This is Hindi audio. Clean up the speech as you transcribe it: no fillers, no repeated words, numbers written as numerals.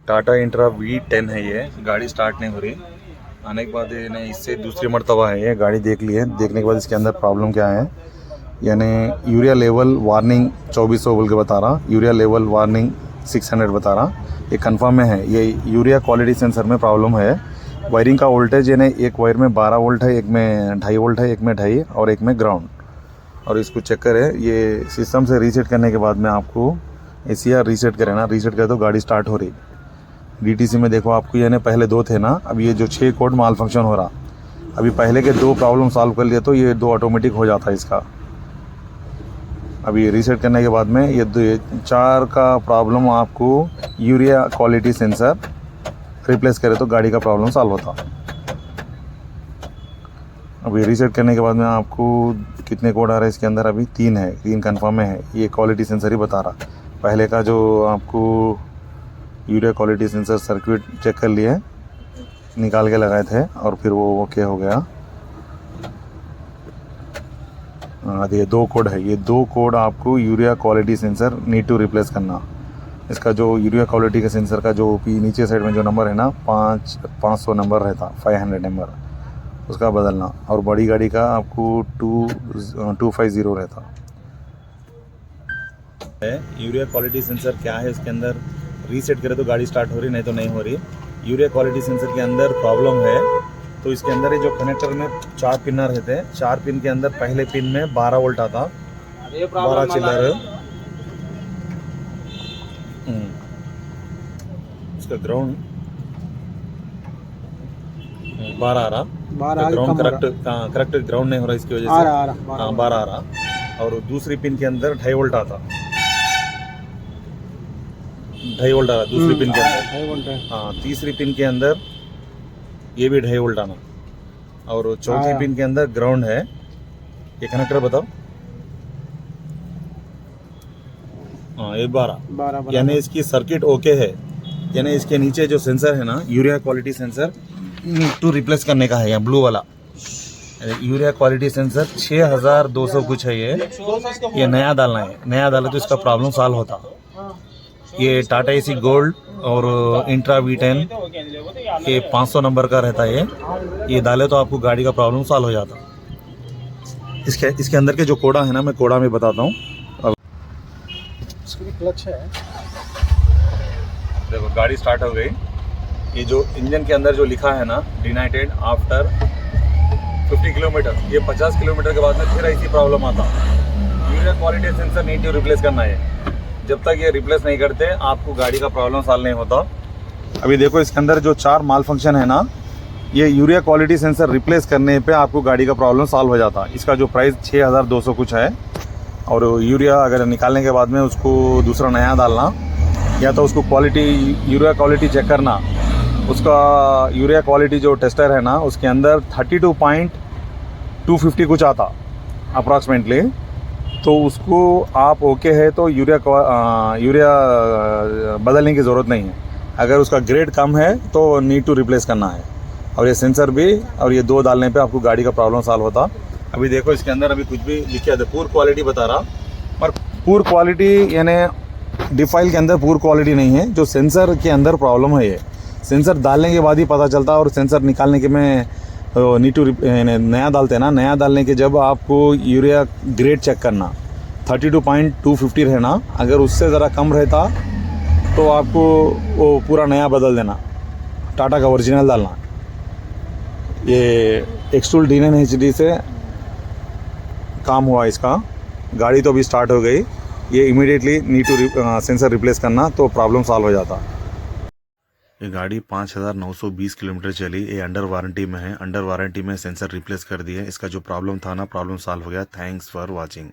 टाटा इंट्रा V10 है ये गाड़ी, स्टार्ट नहीं हो रही। आने के बाद यानी इससे दूसरी मरतबा है ये गाड़ी देख ली है। देखने के बाद इसके अंदर प्रॉब्लम क्या है, यानी यूरिया लेवल वार्निंग 2400 बोल के बता रहा, यूरिया लेवल वार्निंग 600 बता रहा। ये कंफर्म में है, ये यूरिया क्वालिटी सेंसर में प्रॉब्लम है। वायरिंग का वोल्टेज यानी एक वायर में 12 वोल्ट है, एक में 2.5 वोल्ट है, एक में 2.5 और एक में ग्राउंड। और इसको चेक करें, ये सिस्टम से रीसेट करने के बाद में आपको ACR रीसेट करें ना, रीसेट करे तो गाड़ी स्टार्ट हो रही। DTC में देखो आपको यानी पहले 2 थे ना, अब ये जो 6 कोड माल फंक्शन हो रहा। अभी पहले के 2 प्रॉब्लम सॉल्व कर लिए तो ये 2 ऑटोमेटिक हो जाता है इसका। अभी रीसेट करने के बाद में ये 4 का प्रॉब्लम आपको यूरिया क्वालिटी सेंसर रिप्लेस करे तो गाड़ी का प्रॉब्लम सॉल्व होता। अभी रीसेट करने के बाद में आपको कितने कोड आ रहे हैं इसके अंदर, अभी 3 है, 3 कंफर्म में है। ये क्वालिटी सेंसर ही बता रहा। पहले का जो आपको urea quality sensor circuit check कर लिए, निकाल के लगाए थे और फिर वो ओके हो गया। ये 2 कोड है, ये 2 कोड आपको urea quality sensor need to replace करना। इसका जो यूरिया क्वालिटी के सेंसर का जो नीचे साइड में जो नंबर है ना, 500 नंबर रहता, 500 नंबर, उसका बदलना। और बड़ी गाड़ी का आपको 250 रहता है। यूरिया क्वालिटी सेंसर क्या है, इसके अंदर रीसेट करे तो गाड़ी स्टार्ट हो रही, नहीं तो नहीं हो रही। यूरिया क्वालिटी सेंसर के अंदर प्रॉब्लम है तो इसके अंदर ये जो कनेक्टर में 4 पिनर रहते हैं, 4 पिन के अंदर पहले पिन में 12 वोल्ट आता, 12 चिल्लर। इसका ग्राउंड 12 आ रहा, ग्राउंड करेक्ट ग्राउंड नहीं हो रहा, इसकी वजह से 12 आ रहा। और दूसरी पिन के अंदर 2.5 वोल्ट आता, 2.5 वोल्ट आ रहा दूसरी पिन के अंदर। हाँ, तीसरी पिन के अंदर ये भी 2.5 वोल्ट आना। और चौथी पिन के अंदर ग्राउंड है। ये कनेक्टर बताओ। हाँ, ये 12 यानी इसकी सर्किट ओके है। यानी इसके नीचे जो सेंसर है ना, urea quality sensor to replace करने का है, या ब्लू वाला यूरिया क्वालिटी सेंसर 6200 कुछ है। ये नया डालना है, नया डाले तो इसका प्रॉब्लम सॉल्व होता। ये टाटा AC गोल्ड और इंट्रा V10 ये 500 नंबर का रहता है। ये डाले तो आपको गाड़ी का प्रॉब्लम सॉल्व हो जाता। इसके अंदर के जो कोड़ा है ना, मैं कोड़ा में बताता हूँ। अब क्लच है, देखो गाड़ी स्टार्ट हो गई। ये जो इंजन के अंदर जो लिखा है ना, डिनाइटेड आफ्टर 50 किलोमीटर, ये 50 किलोमीटर के बाद में फिर ऐसी प्रॉब्लम आता। Urea quality sensor need to replace करना है। जब तक ये रिप्लेस नहीं करते आपको गाड़ी का प्रॉब्लम सॉल्व नहीं होता। अभी देखो इसके अंदर जो 4 माल फंक्शन है ना, ये यूरिया क्वालिटी सेंसर रिप्लेस करने पे आपको गाड़ी का प्रॉब्लम सॉल्व हो जाता। इसका जो प्राइस 6200 कुछ है। और यूरिया अगर निकालने के बाद में उसको दूसरा नया डालना, या तो उसको क्वालिटी यूरिया क्वालिटी चेक करना। उसका यूरिया क्वालिटी जो टेस्टर है ना, उसके अंदर 32.250 कुछ आता अप्रॉक्सीमेटली। तो उसको आप ओके है तो यूरिया बदलने की ज़रूरत नहीं है। अगर उसका ग्रेड कम है तो नीड टू रिप्लेस करना है। और ये सेंसर भी, और ये 2 डालने पे आपको गाड़ी का प्रॉब्लम सॉल्व होता। अभी देखो इसके अंदर अभी कुछ भी लिखा है, पूर क्वालिटी बता रहा, पर पूर क्वालिटी यानी डिफाइल के अंदर पूर क्वालिटी नहीं है। जो सेंसर के अंदर प्रॉब्लम है, ये सेंसर डालने के बाद ही पता चलता। और सेंसर निकालने के में नीड टू नया डालते हैं ना, नया डालने के जब आपको यूरिया ग्रेड चेक करना 32.250 रहना। अगर उससे ज़रा कम रहता तो आपको वो पूरा नया बदल देना, टाटा का ओरिजिनल डालना। ये एक्सटूल D9 HD से काम हुआ इसका। गाड़ी तो अभी स्टार्ट हो गई। ये immediately need to sensor replace करना तो प्रॉब्लम सॉल्व हो जाता। ये गाड़ी 5920 किलोमीटर चली। ये अंडर वारंटी में है। अंडर वारंटी में सेंसर रिप्लेस कर दिए। इसका जो प्रॉब्लम था ना, प्रॉब्लम सॉल्व हो गया। Thanks for watching.